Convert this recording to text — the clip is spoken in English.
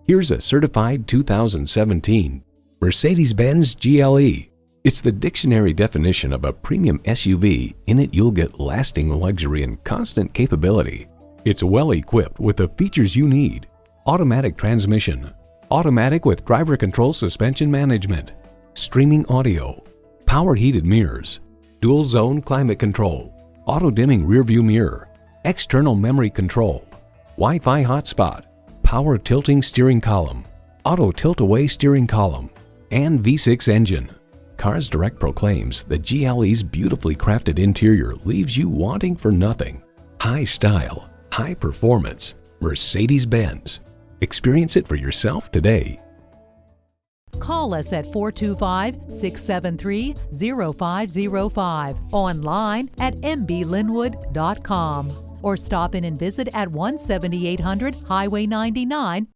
Here's a certified 2017 Mercedes-Benz GLE. It's the dictionary definition of a premium SUV. In it, you'll get lasting luxury and constant capability. It's well equipped with the features you need: automatic transmission, automatic with driver control suspension management, streaming audio, power heated mirrors, dual zone climate control, auto dimming rearview mirror, external memory control, Wi-Fi hotspot, power tilting steering column, auto tilt-away steering column, and V6 engine. Cars Direct proclaims the GLE's beautifully crafted interior leaves you wanting for nothing. High style, high performance, Mercedes-Benz. Experience it for yourself today. Call us at 425-673-0505, online at mblynnwood.com, or stop in and visit at 17800 Highway 99,